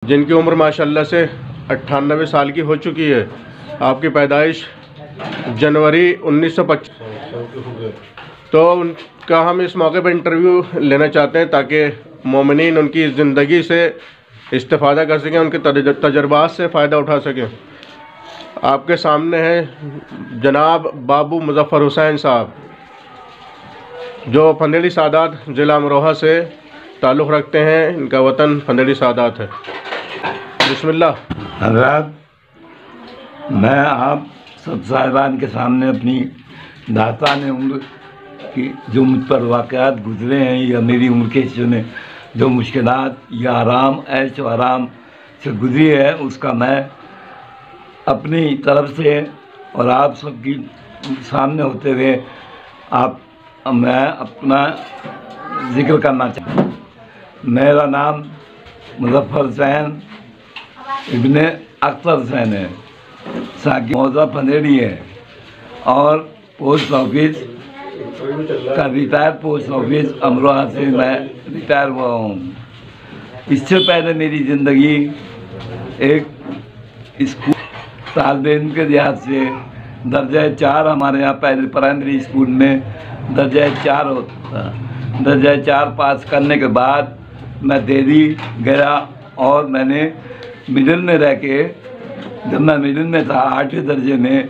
जिनकी उम्र माशाल्लाह से 98 साल की हो चुकी है। आपकी पैदाइश जनवरी 1925। तो उनका हम इस मौके पर इंटरव्यू लेना चाहते हैं ताकि मोमिनीन उनकी ज़िंदगी से इस्तेफ़ादा कर सकें, उनके तजर्बात से फ़ायदा उठा सकें। आपके सामने हैं जनाब बाबू मुज़फ़्फ़र हुसैन साहब, जो फंदेड़ी सादात ज़िला अमरोहा से ताल्लुक़ रखते हैं। इनका वतन फंदेड़ी सादात है। बिस्मिल्लाह। हज़रात, मैं आप सब साहिबान के सामने अपनी दास्तान उम्र की जो मुझ पर वाक़यात गुज़रे हैं या मेरी उम्र के हिस्से में जो मुश्किलात या आराम ऐश व आराम से गुज़री है, उसका मैं अपनी तरफ से और आप सबकी सामने होते हुए मैं अपना ज़िक्र करना चाहता हूँ। मेरा नाम मुज़फ़्फ़र हुसैन इब्ने अख्तर हुसैन है। साकी मौज़ा फंदेड़ी है और पोस्ट ऑफिस का रिटायर पोस्ट ऑफिस अमरोहा से मैं रिटायर हुआ हूँ। इससे पहले मेरी ज़िंदगी एक स्कूल तालिबे इल्म के लिहाज से दर्जा 4 हमारे यहाँ पहले प्राइमरी स्कूल में दर्जा 4 होता था। दर्जा 4 पास करने के बाद मैं दिल्ली गया और मैंने मिडिल में रह के, जब मैं मिडिल में था 8वें दर्जे में,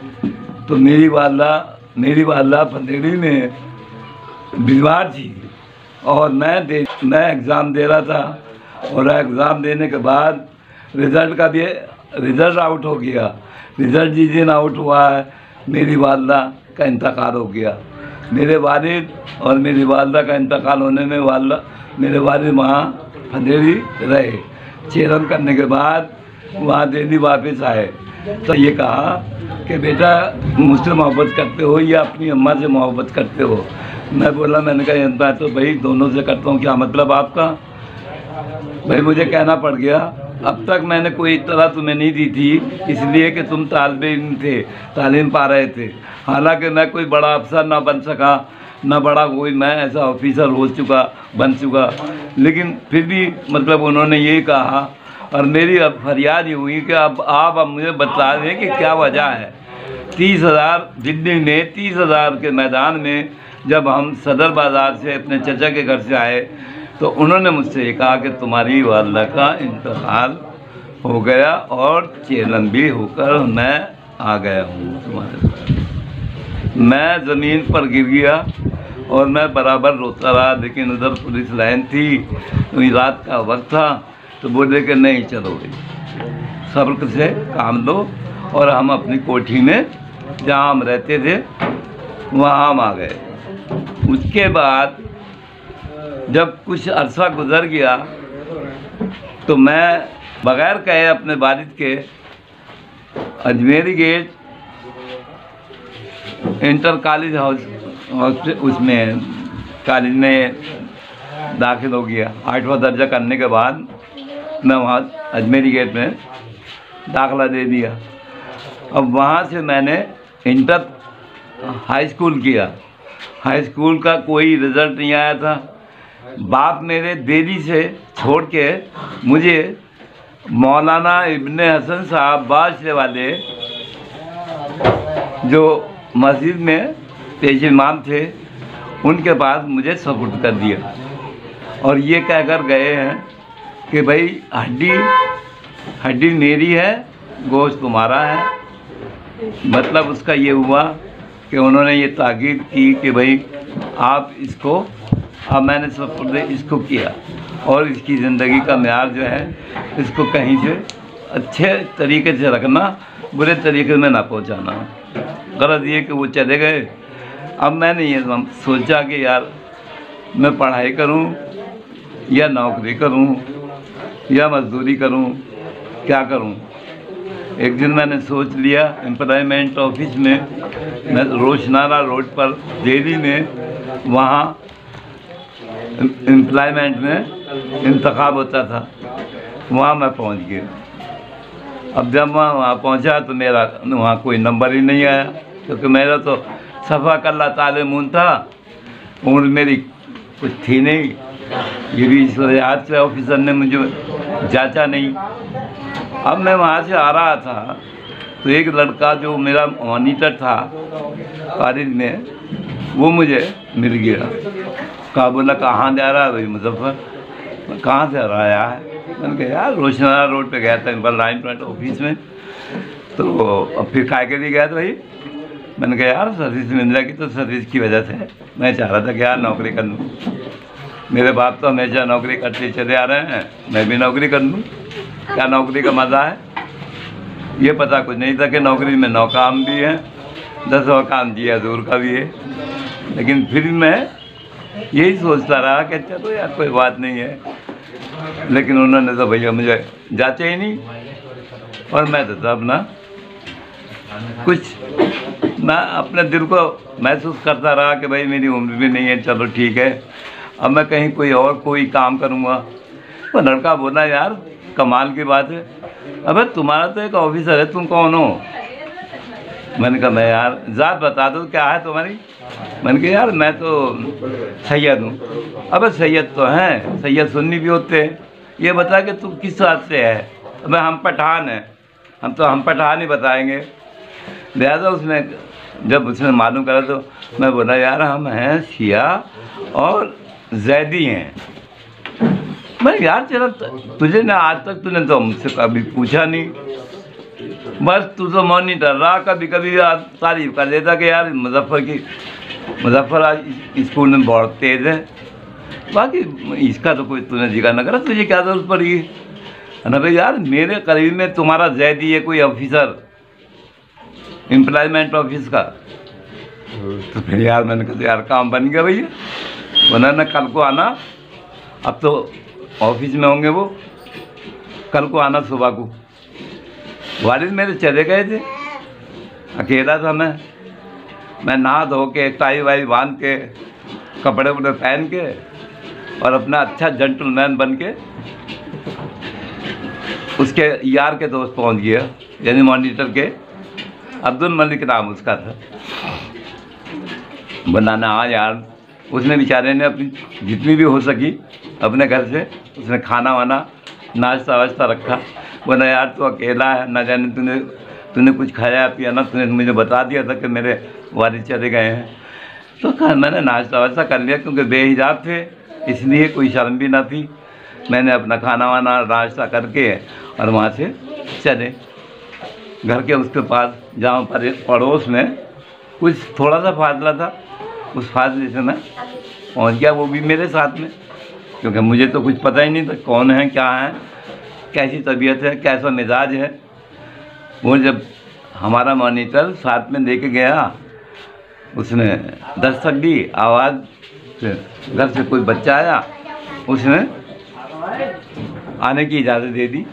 तो मेरी वालदा फंदेड़ी में बीमार थी और मैं एग्ज़ाम दे रहा था और एग्ज़ाम देने के बाद रिज़ल्ट आउट हो गया। रिज़ल्ट जिस दिन आउट हुआ है, मेरी वालदा का इंतकाल हो गया। मेरे वालिद और मेरी वालदा का इंतकाल होने में मेरे वालिद वहाँ फंदेड़ी रहे। 6 रन करने के बाद वहाँ दिल्ली वापस आए तो ये कहा कि बेटा मुझसे मोहब्बत करते हो या अपनी अम्मा से मोहब्बत करते हो? मैंने कहा मैं तो भाई दोनों से करता हूँ। क्या मतलब आपका? भाई मुझे कहना पड़ गया, अब तक मैंने कोई इत्तला तुम्हें नहीं दी थी, इसलिए कि तुम तालिबे इल्म थे, तालीम पा रहे थे। हालांकि मैं कोई बड़ा अफसर ना बन सका, ना बड़ा कोई मैं ऐसा ऑफिसर बन चुका, लेकिन फिर भी मतलब उन्होंने यही कहा। और मेरी अब फरियाद ये हुई कि अब आप मुझे बता दें कि क्या वजह है। 30,000 दिल्ली में 30,000 के मैदान में जब हम सदर बाज़ार से अपने चचा के घर से आए तो उन्होंने मुझसे ये कहा कि तुम्हारी वालदा का इंतकाल हो गया और चेलन भी होकर मैं आ गया हूँ तुम्हारे साथ। मैं ज़मीन पर गिर गया और मैं बराबर रोता रहा, लेकिन उधर पुलिस लाइन थी, तो रात का वक्त था, तो बोले कि नहीं चलो भाई सब्र से काम लो, और हम अपनी कोठी में जहाँ हम रहते थे वहाँ हम आ गए। उसके बाद जब कुछ अरसा गुज़र गया तो मैं बग़ैर कहे अपने वालिद के अजमेरी गेट इंटर कॉलेज उसमें कॉलेज में दाखिल हो गया। 8वां दर्जा करने के बाद मैं वहाँ अजमेरी गेट में दाखिला दे दिया। अब वहाँ से मैंने इंटर हाई स्कूल किया। हाई स्कूल का कोई रिज़ल्ट नहीं आया था। बाप मेरे दिल्ली से छोड़ के मुझे मौलाना इब्ने हसन साहब बादशाह वाले, जो मस्जिद में पेश इमाम थे, उनके पास मुझे सपुर्द कर दिया और ये कहकर गए हैं कि भाई हड्डी मेरी है, गोश्त तुम्हारा है। मतलब उसका ये हुआ कि उन्होंने ये ताकीद की कि भाई आप इसको, अब मैंने सपुर्द इसको किया और इसकी ज़िंदगी का म्यार जो है, इसको कहीं से अच्छे तरीके से रखना, बुरे तरीके में ना पहुंचाना। गलत ये कि वो चले गए। अब मैंने ये सोचा कि यार मैं पढ़ाई करूं या नौकरी करूं या मजदूरी करूं, क्या करूं। एक दिन मैंने सोच लिया एम्प्लॉयमेंट ऑफिस में, मैं रोशनारा रोड पर दिल्ली में, वहाँ एम्प्लॉयमेंट में इंतखाब होता था, वहाँ मैं पहुँच गया। अब जब मैं वहाँ पहुँचा तो मेरा वहाँ कोई नंबर ही नहीं आया, क्योंकि मेरा तो सफ़ा कल्ला तालिमून था, उम्र मेरी कुछ थी नहीं। ये भी इस वजह से ऑफिसर ने मुझे जांचा नहीं। अब मैं वहाँ से आ रहा था तो एक लड़का जो मेरा मॉनिटर था कॉलेज में, वो मुझे मिल गया। कहा, बोला कहाँ जा रहा है भाई? मुजफ्फर। कहाँ से आ रहा है? मैंने कहा यार रोशनारा रोड पे गया था इन पर लाइन प्लांट ऑफिस में। तो अब फिर काय के लिए गया था भाई? मैंने कहा यार सर्विस मिल जाएगी। तो सर्विस की वजह से मैं चाह रहा था कि यार नौकरी कर लूँ। मेरे बाप तो हमेशा नौकरी करते चले आ रहे हैं, मैं भी नौकरी कर लूँ। क्या नौकरी का मज़ा है ये पता कुछ नहीं था कि नौकरी में 9 काम भी हैं, 10 और काम जी हजूर का भी है। लेकिन फिर मैं यही सोचता रहा कि चलो यार कोई बात नहीं है। लेकिन उन्होंने तो भैया मुझे जांचा ही नहीं, और मैं तो अपना कुछ मैं अपने दिल को महसूस करता रहा कि भाई मेरी उम्र भी नहीं है, चलो ठीक है अब मैं कहीं कोई काम करूँगा। वो लड़का बोला यार कमाल की बात है, अबे तुम्हारा तो एक ऑफिसर है, तुम कौन हो? मैंने कहा मैं यार ज़ात बता दो क्या है तुम्हारी? मैंने कहा यार मैं तो सैयद हूँ। अबे सैयद तो हैं, सैयद सुन्नी भी होते हैं, ये बता कि तुम किस बात से है? अबे हम पठान हैं। हम पठान ही बताएंगे। लिहाजा उसने जब उसने मालूम करा तो मैं बोला यार हम हैं शिया और जैदी हैं। मैं यार चला तुझे ना आज तक तूने तो मुझसे कभी पूछा नहीं, बस तू तो मॉनिटर रहा। कभी कभी तारीफ कर देता कि यार मुजफ्फर आज स्कूल में बहुत तेज़ है, बाकी इसका तो कोई तूने जिक्र न करा, तुझे क्या जरूरत पड़ी है ना भाई? यार मेरे करीब में तुम्हारा जैदी है कोई ऑफिसर, एम्प्लॉयमेंट ऑफिस का। तो फिर यार मैंने कहा यार काम बन गया भैया। उन्होंने कल को आना, अब तो ऑफिस में होंगे वो, कल को आना सुबह को। वालिद मेरे चले गए थे, अकेला था मैं नहा धो के टाई वाई बांध के कपड़े वपड़े पहन के और अपना अच्छा जेंटलमैन बन के उसके यार के दोस्त पहुंच गया, यानी मॉनिटर के अब्दुल मलिक नाम उसका था। बनाना हाँ यार, उसने बेचारे ने अपनी जितनी भी हो सकी अपने घर से उसने खाना वाना नाश्ता वाश्ता रखा। बोला यार तू अकेला है, ना जाने तूने कुछ खाया पिया ना, तूने मुझे बता दिया था कि मेरे वालिद चले गए हैं। तो मैंने नाश्ता वाश्ता कर लिया, क्योंकि बेहिजाब थे इसलिए कोई शर्म भी ना थी। मैंने अपना खाना वाना नाश्ता करके और वहाँ से चले घर के उसके पास, जहाँ पर पड़ोस में कुछ थोड़ा सा फासला था, उस फासले से मैं पहुँच गया, वो भी मेरे साथ में, क्योंकि मुझे तो कुछ पता ही नहीं था कौन है क्या है, कैसी तबीयत है, कैसा मिजाज है। वो जब हमारा मॉनिटर साथ में लेके गया, उसने दस्तक दी, आवाज़ से घर से कोई बच्चा आया, उसने आने की इजाज़त दे दी।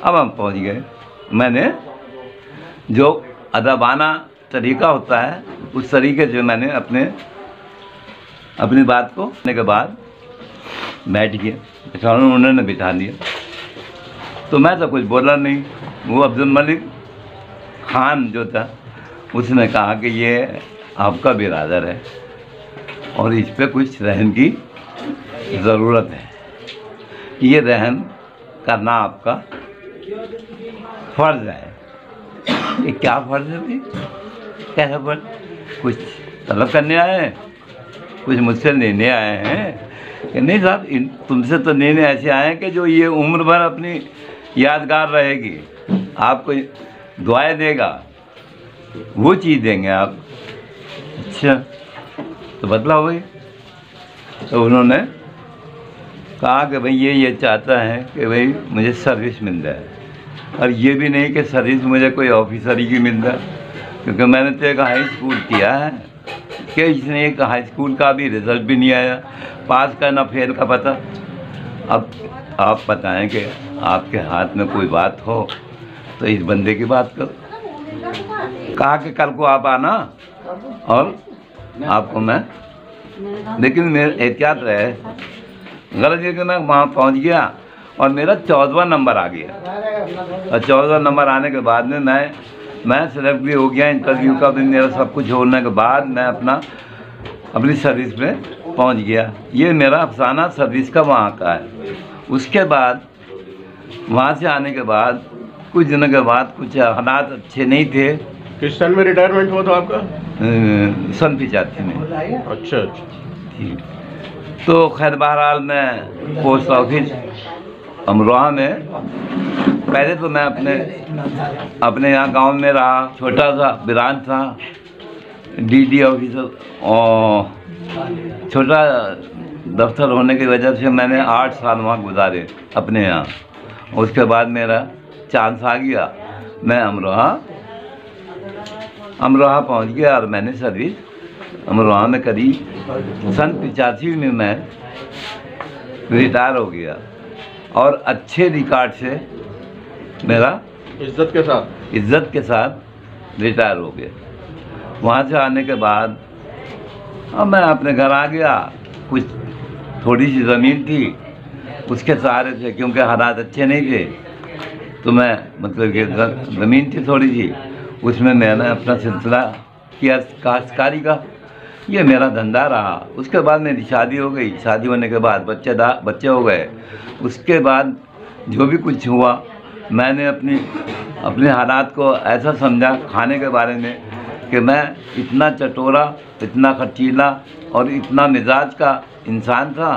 अब हम पहुंच गए। मैंने जो अदबाना तरीका होता है उस तरीके से मैंने अपनी बात को करने के बाद बैठ गया, उन्होंने बिठा दिया। तो मैं तो कुछ बोला नहीं। वो अब्दुल मलिक खान जो था उसने कहा कि ये आपका बिरादर है और इस पे कुछ रहम की ज़रूरत है, ये रहम करना आपका फ़र्ज़ है। ये क्या फ़र्ज़ है भाई? कैसा फ़र्ज़? कुछ तलब करने आए हैं, कुछ मुझसे लेने आए हैं कि नहीं साहब? तुमसे तो लेने ऐसे आए हैं कि जो ये उम्र भर अपनी यादगार रहेगी, आपको दुआएं देगा, वो चीज़ देंगे आप। अच्छा तो बदला हुई। तो उन्होंने कहा कि भाई ये चाहता है कि भाई मुझे सर्विस मिल जाए, और ये भी नहीं कि सर्विस मुझे कोई ऑफिसर की मिल जाए, क्योंकि मैंने तो एक हाई स्कूल किया है कि इसने एक हाई स्कूल का भी रिज़ल्ट भी नहीं आया, पास का ना फेल का पता। अब आप बताएं कि आपके हाथ में कोई बात हो तो इस बंदे की बात करो। कहा कि कल को आप आना और आपको मैं, लेकिन मेरे एहतियात रहे, गलत ये कि मैं वहाँ पहुँच गया और मेरा 14वां नंबर आ गया, और 14वां नंबर आने के बाद में मैं सिलेक्ट भी हो गया। इंटरव्यू का भी मेरा सब कुछ होने के बाद मैं अपनी सर्विस में पहुंच गया। ये मेरा अफसाना सर्विस का वहाँ का है। उसके बाद वहाँ से आने के बाद कुछ दिनों के बाद कुछ हालात अच्छे नहीं थे। किस सन में रिटायरमेंट हुआ था आपका? सन 85 में। अच्छा अच्छा। ठीक। तो खैर बहरहाल मैं पोस्ट ऑफिस अमरोहा में, पहले तो मैं अपने यहाँ गांव में रहा, छोटा सा ब्रांच था डीडी ऑफिसर, और छोटा दफ्तर होने की वजह से मैंने 8 साल वहाँ गुजारे अपने यहाँ। उसके बाद मेरा चांस आ गया, मैं अमरोहा पहुँच गया और मैंने सर्विस अमरोहा में करी। सन 85 में मैं रिटायर हो गया और अच्छे रिकॉर्ड से मेरा इज्जत के साथ रिटायर हो गया। वहाँ से आने के बाद अब मैं अपने घर आ गया। कुछ थोड़ी सी ज़मीन थी, उसके सहारे से, क्योंकि हालात अच्छे नहीं थे, तो मैं मतलब कि ज़मीन थी थोड़ी सी, उसमें मैंने अपना सिलसिला किया काश्तकारी का। ये मेरा धंधा रहा। उसके बाद मेरी शादी हो गई। शादी होने के बाद बच्चे हो गए। उसके बाद जो भी कुछ हुआ, मैंने अपने हालात को ऐसा समझा खाने के बारे में कि मैं इतना चटोरा, इतना खर्चीला और इतना मिजाज का इंसान था।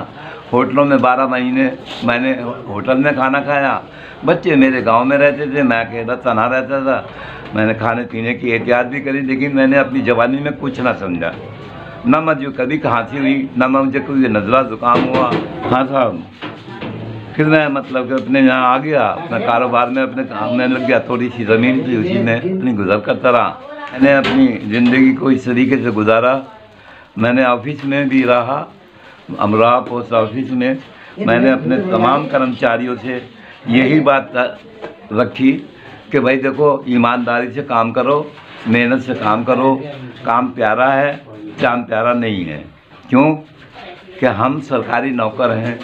होटलों में 12 महीने मैंने होटल में खाना खाया। बच्चे मेरे गांव में रहते थे, मैं अकेला तना रहता था। मैंने खाने पीने की एहतियात भी करी, लेकिन मैंने अपनी जवानी में कुछ ना समझा। न मुझे कभी खांसी हुई, न मुझे कोई नज़ला ज़ुकाम हुआ। हाँ साहब, फिर मैं मतलब कि अपने यहाँ आ गया, अपने कारोबार में अपने काम में लग गया। थोड़ी सी ज़मीन थी, उसी में अपनी गुजर करता रहा। मैंने अपनी ज़िंदगी को इस तरीके से गुजारा। मैंने ऑफिस में भी रहा, अमरोहा पोस्ट ऑफिस में। मैंने अपने तमाम कर्मचारियों से यही बात रखी कि भाई देखो, ईमानदारी से काम करो, मेहनत से काम करो। काम प्यारा है, चांद प्यारा नहीं है। क्यों कि हम सरकारी नौकर हैं,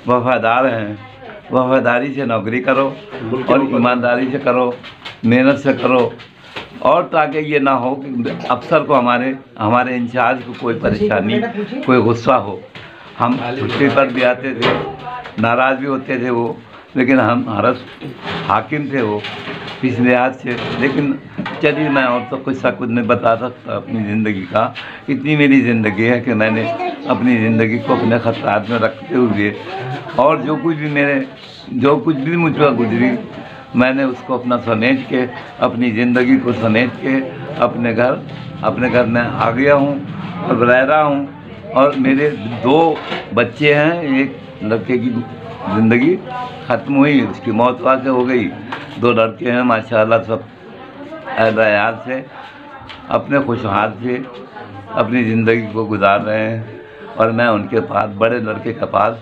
वफादार हैं। वफादारी से नौकरी करो और ईमानदारी से करो, मेहनत से करो, और ताकि ये ना हो कि अफसर को हमारे इंचार्ज को कोई परेशानी, कोई गुस्सा हो। हम छुट्टी पर भी आते थे, नाराज़ भी होते थे वो, लेकिन हम हरस हाकिम थे वो इस लिहाज से। लेकिन चलिए, मैं और तो कुछ नहीं बता सकता अपनी ज़िंदगी का। इतनी मेरी ज़िंदगी है कि मैंने अपनी ज़िंदगी को अपने खतरात में रखते हुए, और जो कुछ भी मुझ पर गुजरी, मैंने उसको अपना समेट के, अपनी ज़िंदगी को समेट के अपने घर में आ गया हूँ और रह रहा हूँ। और मेरे 2 बच्चे हैं। एक लड़के की ज़िंदगी ख़त्म हुई, उसकी मौत वाक़ई हो गई। 2 लड़के हैं माशाल्लाह, सब याद से अपने खुशहाल से अपनी ज़िंदगी को गुजार रहे हैं। और मैं उनके पास, बड़े लड़के के पास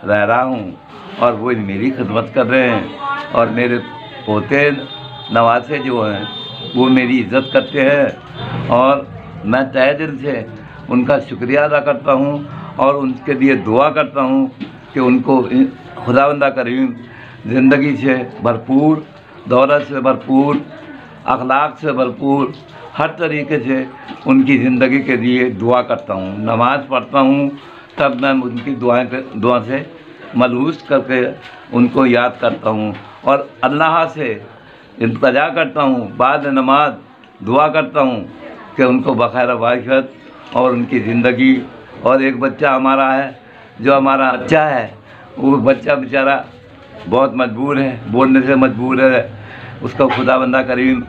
रह रहा हूँ और वो मेरी खिदमत कर रहे हैं। और मेरे पोते नवासे जो हैं वो मेरी इज़्ज़त करते हैं, और मैं तहे दिल से उनका शुक्रिया अदा करता हूँ और उनके लिए दुआ करता हूँ कि उनको खुदावंद करीम ज़िंदगी से भरपूर, दौलत से भरपूर, अखलाक से भरपूर, हर तरीके से उनकी ज़िंदगी के लिए दुआ करता हूँ। नमाज़ पढ़ता हूँ, तब मैं उनकी दुआ से मलहूस करके उनको याद करता हूँ और अल्लाह से इल्तिजा करता हूँ। बाद नमाज दुआ करता हूँ कि उनको बखैर वाफ़ियत और उनकी ज़िंदगी। और एक बच्चा हमारा है, जो हमारा बच्चा है, वो बच्चा बेचारा बहुत मजबूर है, बोलने से मजबूर है। उसको खुदावंद करीम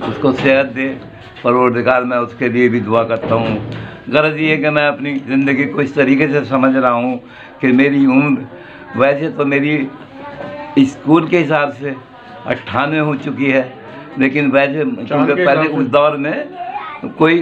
उसको सेहत दे, परवरदिगार। मैं उसके लिए भी दुआ करता हूँ। गरज ये है कि मैं अपनी ज़िंदगी को इस तरीके से समझ रहा हूँ कि मेरी उम्र वैसे तो मेरी स्कूल के हिसाब से 98 हो चुकी है, लेकिन वैसे क्योंकि पहले उस दौर में कोई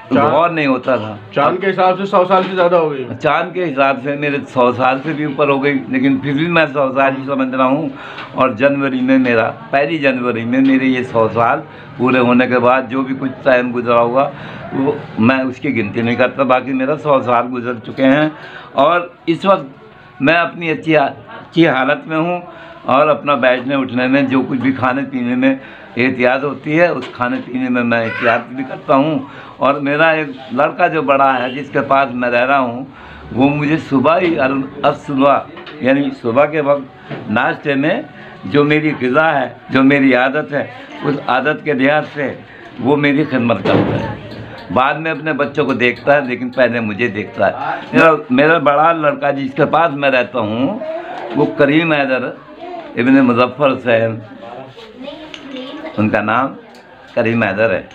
गौर नहीं होता था। चांद के हिसाब से 100 साल से ज़्यादा हो गई। चांद के हिसाब से मेरे 100 साल से भी ऊपर हो गई, लेकिन फिर भी मैं 100 साल ही समझ रहा हूँ। और जनवरी में मेरा, 1 जनवरी में मेरे ये 100 साल पूरे होने के बाद जो भी कुछ टाइम गुजरा होगा वो मैं उसकी गिनती नहीं करता। बाकी मेरा 100 साल गुजर चुके हैं और इस वक्त मैं अपनी अच्छी हालत में हूँ। और अपना बैठने उठने में, जो कुछ भी खाने पीने में एहतियात होती है, उस खाने पीने में मैं एहतियात भी करता हूँ। और मेरा एक लड़का जो बड़ा है, जिसके पास मैं रह रहा हूँ, वो मुझे सुबह ही सुबह यानी सुबह के वक्त नाश्ते में जो मेरी ग़िज़ा है, जो मेरी आदत है, उस आदत के लिहाज से वो मेरी खिदमत करता है। बाद में अपने बच्चों को देखता है, लेकिन पहले मुझे देखता है। मेरा बड़ा लड़का जिसके पास मैं रहता हूँ वो करीम हैदर इब्न मुज़फ़्फ़र हुसैन, उनका नाम करीम हैदर है।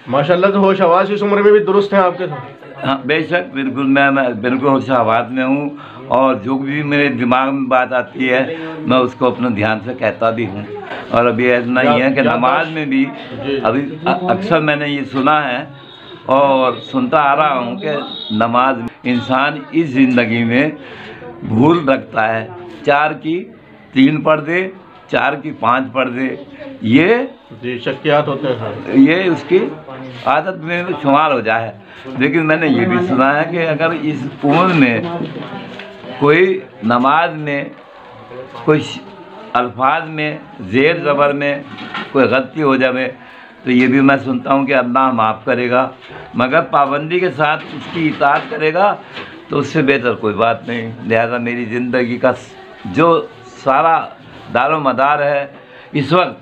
माशाल्लाह, तो होश हवास इस उम्र में भी दुरुस्त हैं आपके साथ? हाँ बेशक, बिल्कुल मैं बिल्कुल होश हवास में हूँ, और जो भी मेरे दिमाग में बात आती है मैं उसको अपने ध्यान से कहता भी हूँ। और अभी इतना ही है कि नमाज में भी अभी अक्सर मैंने ये सुना है और सुनता आ रहा हूँ कि नमाज इंसान इस ज़िंदगी में भूल रखता है, 4 की 3 पढ़ दे, 4 की 5 पढ़ दे, ये शक्कियात होते हैं, ये उसकी आदत में शुमार हो जाए। लेकिन मैंने ये भी सुना है कि अगर इस उम्र में कोई नमाज में कोई अल्फाज में ज़ेर ज़बर में कोई गलती हो जाए तो ये भी मैं सुनता हूँ कि अल्लाह माफ़ करेगा, मगर पाबंदी के साथ उसकी इताअत करेगा तो उससे बेहतर कोई बात नहीं। लिहाजा मेरी ज़िंदगी का जो सारा दारो मदार है इस वक्त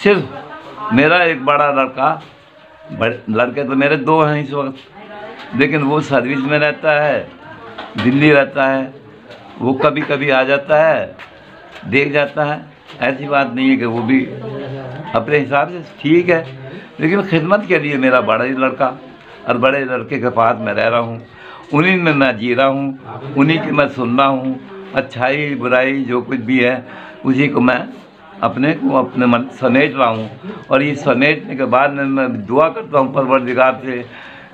सिर्फ मेरा एक बड़ा लड़के तो मेरे 2 हैं इस वक्त, लेकिन वो सर्विस में रहता है, दिल्ली रहता है, वो कभी कभी आ जाता है, देख जाता है। ऐसी बात नहीं है कि वो भी अपने हिसाब से ठीक है, लेकिन खिदमत के लिए मेरा बड़ा ही लड़का और बड़े लड़के के पास मैं रह रहा हूँ, उन्हीं में मैं जी रहा हूँ, उन्हीं की मैं सुन रहा हूँ। अच्छाई बुराई जो कुछ भी है उसी को मैं अपने मन समेट रहा हूँ। और ये समेटने के बाद में मैं दुआ करता हूँ परवरदिगार से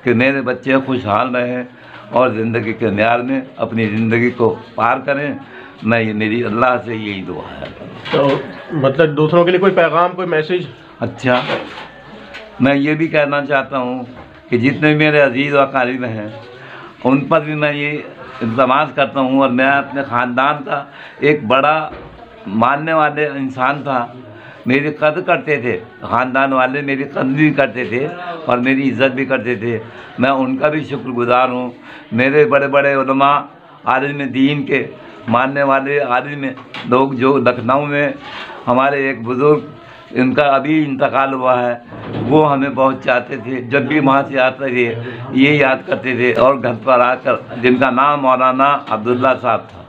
कि मेरे बच्चे खुशहाल रहें और ज़िंदगी के म्यार में अपनी ज़िंदगी को पार करें। मैं ये मेरी अल्लाह से यही दुआ है। तो मतलब दूसरों के लिए कोई पैगाम, कोई मैसेज? अच्छा, मैं ये भी कहना चाहता हूँ कि जितने मेरे अजीज़ व क़रीब हैं उन पर भी मैं ये इल्ज़ामात करता हूँ, और मैं अपने ख़ानदान का एक बड़ा मानने वाले इंसान था, मेरी कद्र करते थे, ख़ानदान वाले मेरी कद्र भी करते थे और मेरी इज़्ज़त भी करते थे। मैं उनका भी शुक्रगुज़ार हूँ। मेरे बड़े बड़े उलमा आलिम दीन के मानने वाले आलिम लोग जो लखनऊ में हमारे एक बुज़ुर्ग, इनका अभी इंतकाल हुआ है, वो हमें बहुत चाहते थे। जब भी वहाँ से आते थे ये याद करते थे, और घर पर आकर, जिनका नाम मौलाना अब्दुल्ला साहब था,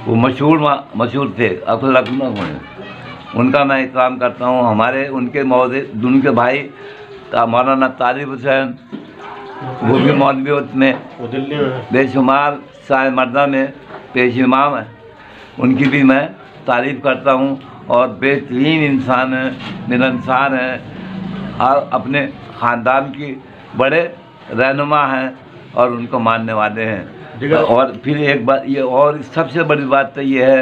वो मशहूर थे लखनऊ में, उनका मैं एहतराम करता हूँ। हमारे उनके उनके भाई मौलाना तारिब हुसैन, वो भी मौलवी में बेशुमार शाह मर्दा में पेश इमाम है, उनकी भी मैं तारीफ़ करता हूँ। और बेहतरीन इंसान हैं, मिलनसार हैं, और अपने ख़ानदान की बड़े रहनुमा हैं और उनको मानने वाले हैं। और फिर एक बात ये, और सबसे बड़ी बात तो ये है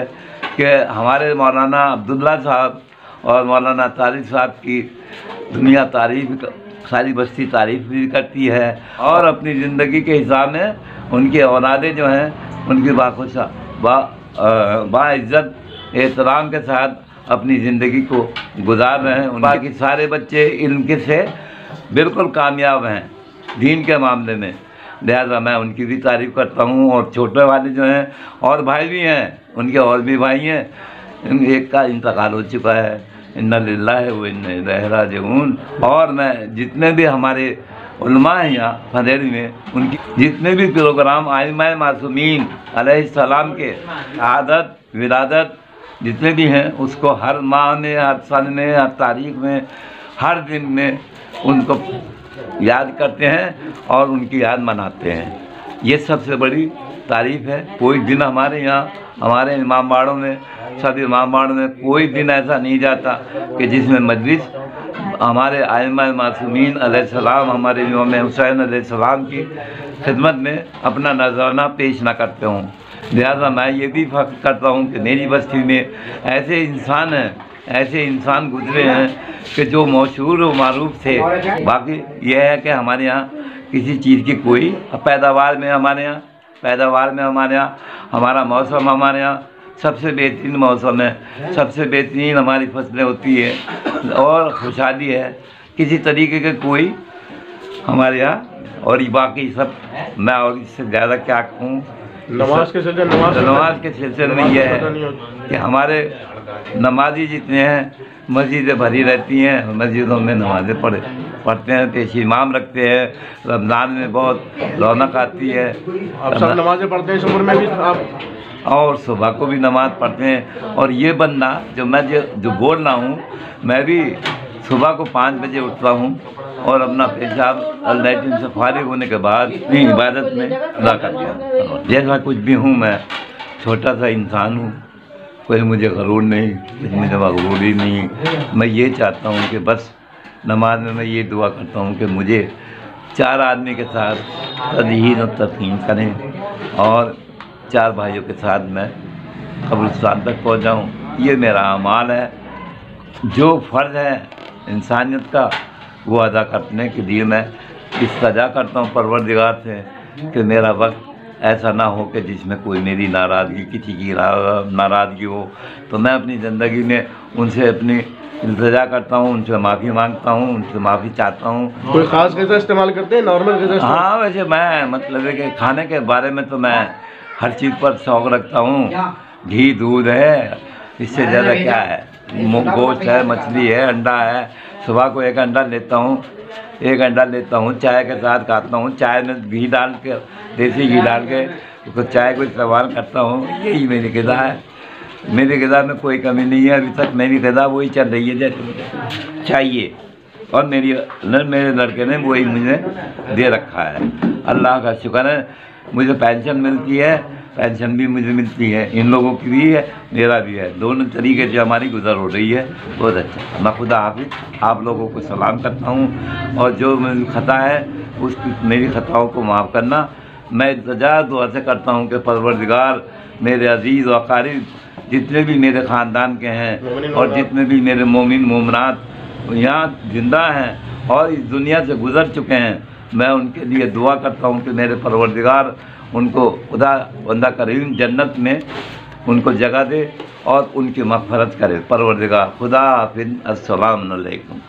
कि हमारे मौलाना अब्दुल्ला साहब और मौलाना तारिक साहब की दुनिया तारीफ़, सारी बस्ती तारीफ़ भी करती है, और अपनी ज़िंदगी के हिसाब में उनके औलादे जो हैं उनकी बाइज़्ज़त एहतराम के साथ अपनी ज़िंदगी को गुजार रहे हैं। बाकी सारे बच्चे इनके से बिल्कुल कामयाब हैं दीन के मामले में, लिहाजा मैं उनकी भी तारीफ़ करता हूँ। और छोटे वाले जो हैं और भाई भी हैं, उनके और भी भाई हैं, एक का इंतकाल हो चुका है, इन्ना लिल्लाहि व इन्ना इलैहि राजिऊन। और मैं जितने भी हमारे उलमा हैं यहाँ फंदेरी में, उनकी जितने भी प्रोग्राम आइमाए मासूमीन अलैहिस्सलाम के आदत विलादत जितने भी हैं, उसको हर माह में, हर साल में, हर तारीख में, हर दिन में उनको याद करते हैं और उनकी याद मनाते हैं। ये सबसे बड़ी तारीफ़ है। कोई दिन हमारे यहाँ, हमारे इमाम बाड़ों में, सब इमाम बाड़ों में कोई दिन ऐसा नहीं जाता कि जिसमें मजलिस हमारे आइम्मा मासूमीन अलैहिस्सलाम, हमारे इमाम हुसैन अलैहिस्सलाम की खिदमत में अपना नजराना पेश ना करते हों। लिहाजा मैं ये भी फ़ख्र करता हूँ कि मेरी बस्ती में ऐसे इंसान हैं, ऐसे इंसान गुजरे हैं कि जो मशहूर व मारूफ थे। बाकी यह है कि हमारे यहाँ किसी चीज़ की कोई पैदावार में हमारे यहाँ हमारा मौसम, हमारे यहाँ सबसे बेहतरीन मौसम है, सबसे बेहतरीन हमारी फसलें होती है और खुशहाली है। किसी तरीके के कोई हमारे यहाँ, और बाकी सब मैं और इससे ज़्यादा क्या कहूँ। नमाज के सिलसिले में यह है कि हमारे नमाजी जितने हैं मस्जिदें भरी रहती हैं, मस्जिदों में नमाज़ें पढ़ते हैं, पेश इमाम रखते हैं। रमज़ान में बहुत रौनक आती है। आप सब नमाज़ें पढ़ते हैं इस उम्र में भी आप? और सुबह को भी नमाज़ पढ़ते हैं। और ये बंदा जो मैं जो बोल रहा हूँ, मैं भी सुबह को 5 बजे उठता हूँ और अपना पेशाब लैट्रिन से फारिग होने के बाद अपनी इबादत में अदा कर दिया। जैसा कुछ भी हूँ, मैं छोटा सा इंसान हूँ, कोई मुझे गरूर नहीं, कुछ मुझे मगरूर ही नहीं। मैं ये चाहता हूँ कि बस नमाज में मैं ये दुआ करता हूँ कि मुझे 4 आदमी के साथ तदहीन और तस्लीम करें और 4 भाइयों के साथ मैं कब्रिस्तान तक पहुँच जाऊँ। ये मेरा अमाल है। जो फ़र्ज़ है इंसानियत का वो अदा करने के लिए मैं इस्तजा करता हूँ परवरदिगार से कि मेरा वक्त ऐसा ना हो कि जिसमें कोई मेरी नाराज़गी, किसी की नाराज़गी हो। तो मैं अपनी ज़िंदगी में उनसे अपनी इल्तिजा करता हूँ, उनसे माफ़ी मांगता हूँ, उनसे माफ़ी चाहता हूँ। कोई ख़ास ग़िज़ा इस्तेमाल करते हैं, नॉर्मल ग़िज़ा? हाँ, वैसे मैं मतलब है कि खाने के बारे में तो मैं हर चीज़ पर शौक़ रखता हूँ। घी दूध है, इससे ज़्यादा क्या है। गोश्त है, मछली है, अंडा है। सुबह को 1 अंडा लेता हूँ, 1 अंडा लेता हूँ, चाय के साथ खाता हूँ। चाय में घी डाल के, देसी घी डाल के तो चाय को इस्तेमाल करता हूँ। यही मेरी ग़िज़ा है। मेरी ग़िज़ा में कोई कमी नहीं है। अभी तक मेरी ग़िज़ा वही चल रही है जैसे मुझे चाहिए, और मेरे लड़के ने वही मुझे दे रखा है। अल्लाह का शुक्र है, मुझे पेंशन मिलती है, पेंशन भी मुझे मिलती है, इन लोगों की भी है, मेरा भी है। दोनों तरीके से हमारी गुजर हो रही है। बहुत अच्छा। मैं खुदा हाफिज़ आप लोगों को सलाम करता हूँ, और जो मेरी ख़ता है उसकी मेरी ख़ताओं को माफ़ करना। मैं इल्तिजा दुआ से करता हूँ कि परवरदिगार मेरे अज़ीज़ व अक़ारिब जितने भी मेरे ख़ानदान के हैं और जितने भी मेरे मोमिन मोमनात यहाँ ज़िंदा हैं और इस दुनिया से गुज़र चुके हैं, मैं उनके लिए दुआ करता हूँ कि मेरे परवरदिगार उनको खुदा बंदा करीम जन्नत में उनको जगह दे और उनकी मग़फ़िरत करे। परवरदिगार खुदा हाफ़िज़। अस्सलाम अलैकुम।